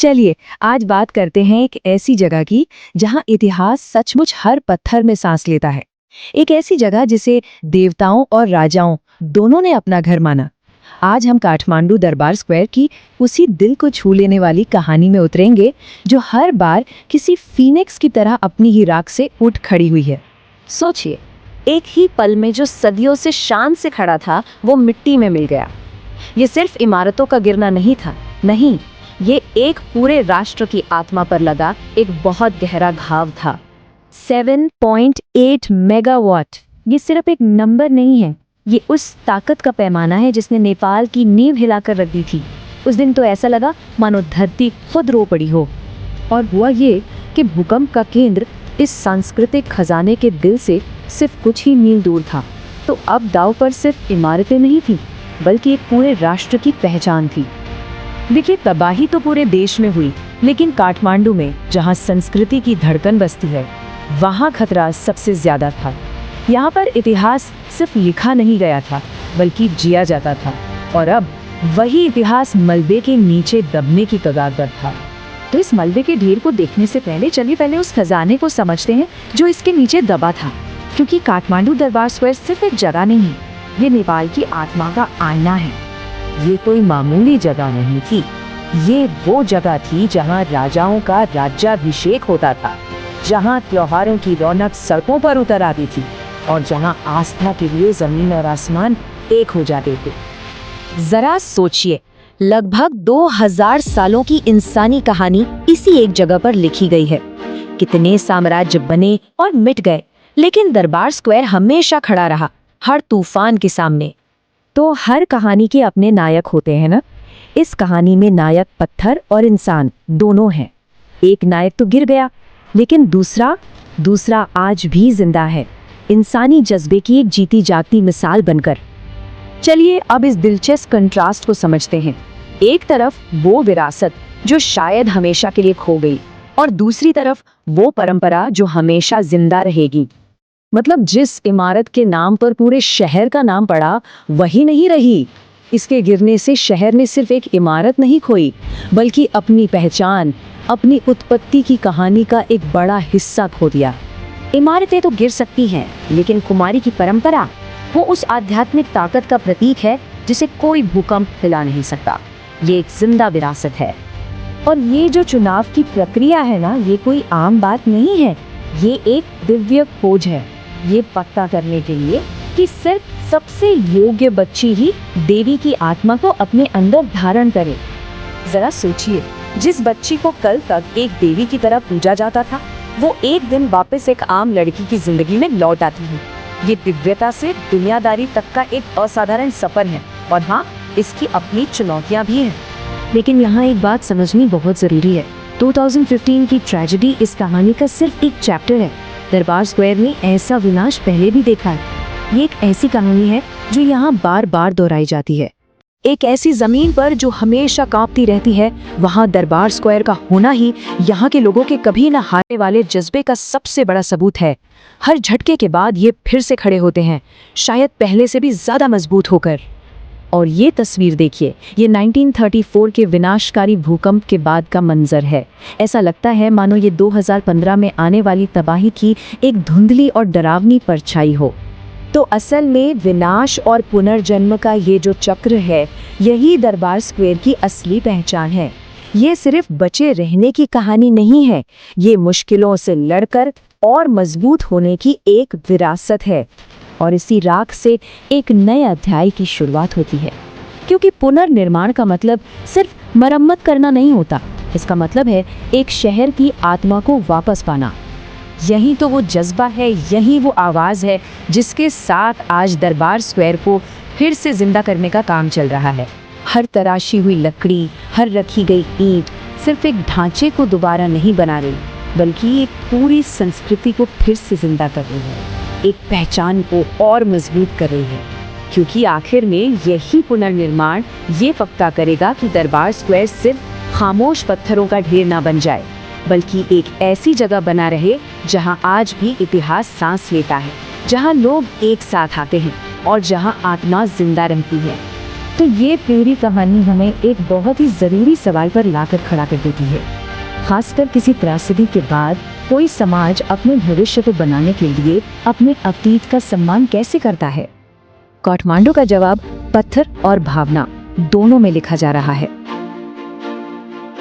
चलिए आज बात करते हैं एक ऐसी जगह की जहां इतिहास सचमुच हर पत्थर में सांस लेता है। एक ऐसी जगह जिसे देवताओं और राजाओं दोनों ने अपना घर माना। आज हम काठमांडू दरबार स्क्वायर की उसी दिल को छू लेने वाली कहानी में उतरेंगे जो हर बार किसी फीनिक्स की तरह अपनी ही राख से उठ खड़ी हुई है। सोचिए, एक ही पल में जो सदियों से शान से खड़ा था वो मिट्टी में मिल गया। ये सिर्फ इमारतों का गिरना नहीं था, नहीं, ये एक पूरे राष्ट्र की आत्मा पर लगा एक बहुत गहरा घाव था। 7.8 मेगावाट ये सिर्फ एक नंबर नहीं है, ये उस ताकत का पैमाना है जिसने नेपाल की नींव हिलाकर रख दी थी। उस दिन तो ऐसा लगा मानो धरती खुद रो पड़ी हो। और हुआ ये कि भूकंप का केंद्र इस सांस्कृतिक खजाने के दिल से सिर्फ कुछ ही मील दूर था। तो अब दांव पर सिर्फ इमारतें नहीं थी, बल्कि एक पूरे राष्ट्र की पहचान थी। देखिए, तबाही तो पूरे देश में हुई, लेकिन काठमांडू में जहां संस्कृति की धड़कन बसती है, वहां खतरा सबसे ज्यादा था। यहाँ पर इतिहास सिर्फ लिखा नहीं गया था, बल्कि जिया जाता था। और अब वही इतिहास मलबे के नीचे दबने की कगार पर था। तो इस मलबे के ढेर को देखने से चलिए पहले उस खजाने को समझते हैं जो इसके नीचे दबा था। क्योंकि काठमांडू दरबार स्क्वायर सिर्फ एक जगह नहीं, ये नेपाल की आत्मा का आईना है। ये कोई मामूली जगह नहीं थी, ये वो जगह थी जहां राजाओं का राज्याभिषेक होता था, जहां त्योहारों की रौनक सड़कों पर उतर आती थी और जहां आस्था के लिए जमीन और आसमान एक हो जाते थे। जरा सोचिए, लगभग 2000 सालों की इंसानी कहानी इसी एक जगह पर लिखी गई है। कितने साम्राज्य बने और मिट गए, लेकिन दरबार स्क्वायर हमेशा खड़ा रहा, हर तूफान के सामने। तो हर कहानी के अपने नायक होते हैं ना। इस कहानी में नायक पत्थर और इंसान दोनों हैं। एक नायक तो गिर गया, लेकिन दूसरा आज भी जिंदा है, इंसानी जज्बे की एक जीती जागती मिसाल बनकर। चलिए अब इस दिलचस्प कंट्रास्ट को समझते हैं। एक तरफ वो विरासत जो शायद हमेशा के लिए खो गई, और दूसरी तरफ वो परंपरा जो हमेशा जिंदा रहेगी। मतलब जिस इमारत के नाम पर पूरे शहर का नाम पड़ा, वही नहीं रही। इसके गिरने से शहर ने सिर्फ एक इमारत नहीं खोई, बल्कि अपनी पहचान, अपनी उत्पत्ति की कहानी का एक बड़ा हिस्सा खो दिया। इमारतें तो गिर सकती हैं, लेकिन कुमारी की परंपरा, वो उस आध्यात्मिक ताकत का प्रतीक है जिसे कोई भूकंप हिला नहीं सकता। ये एक जिंदा विरासत है। और ये जो चुनाव की प्रक्रिया है ना, ये कोई आम बात नहीं है। ये एक दिव्य खोज है, ये पक्का करने के लिए कि सिर्फ सबसे योग्य बच्ची ही देवी की आत्मा को अपने अंदर धारण करे। जरा सोचिए, जिस बच्ची को कल तक एक देवी की तरह पूजा जाता था, वो एक दिन वापस एक आम लड़की की जिंदगी में लौट आती है। ये दिव्यता से दुनियादारी तक का एक असाधारण सफर है। और हाँ, इसकी अपनी चुनौतियां भी हैं। लेकिन यहाँ एक बात समझनी बहुत जरूरी है। 2015 की ट्रेजेडी इस कहानी का सिर्फ एक चैप्टर है। दरबार स्क्वायर ने ऐसा विनाश पहले भी देखा है। ये एक ऐसी कहानी है जो यहाँ बार बार दोहराई जाती है। एक ऐसी जमीन पर जो हमेशा कांपती रहती है, वहाँ दरबार स्क्वायर का होना ही यहाँ के लोगों के कभी न हारने वाले जज्बे का सबसे बड़ा सबूत है। हर झटके के बाद ये फिर से खड़े होते हैं, शायद पहले से भी ज्यादा मजबूत होकर। और ये तस्वीर देखिए, ये 1934 के विनाशकारी भूकंप के बाद का मंजर है। ऐसा लगता है मानो ये 2015 में आने वाली तबाही की एक धुंधली और डरावनी परछाई हो। तो असल में विनाश और पुनर्जन्म का ये जो चक्र है, यही दरबार स्क्वायर की असली पहचान है। ये सिर्फ बचे रहने की कहानी नहीं है, ये मुश्किलों से लड़कर और मजबूत होने की एक विरासत है। और इसी राख से एक नए अध्याय की शुरुआत होती है। क्योंकि पुनर्निर्माण का मतलब सिर्फ मरम्मत करना नहीं होता, इसका मतलब है एक शहर की आत्मा को वापस पाना। यही तो वो जज्बा है, यही वो आवाज़ है जिसके साथ आज दरबार स्क्वायर को फिर से जिंदा करने का काम चल रहा है। हर तराशी हुई लकड़ी, हर रखी गई ईंट सिर्फ एक ढांचे को दोबारा नहीं बना रही, बल्कि एक पूरी संस्कृति को फिर से जिंदा कर रही है, एक पहचान को और मजबूत कर रही है। क्योंकि आखिर में यही पुनर्निर्माण ये पक्का करेगा कि दरबार स्क्वायर सिर्फ खामोश पत्थरों का ढेर ना बन जाए, बल्कि एक ऐसी जगह बना रहे जहां आज भी इतिहास सांस लेता है, जहां लोग एक साथ आते हैं और जहां आत्मा जिंदा रहती है। तो ये पूरी कहानी हमें एक बहुत ही ज़रूरी सवाल पर लाकर खड़ा कर देती है। खासकर किसी त्रासदी के बाद कोई समाज अपने भविष्य को बनाने के लिए अपने अतीत का सम्मान कैसे करता है? काठमांडू का जवाब पत्थर और भावना दोनों में लिखा जा रहा है।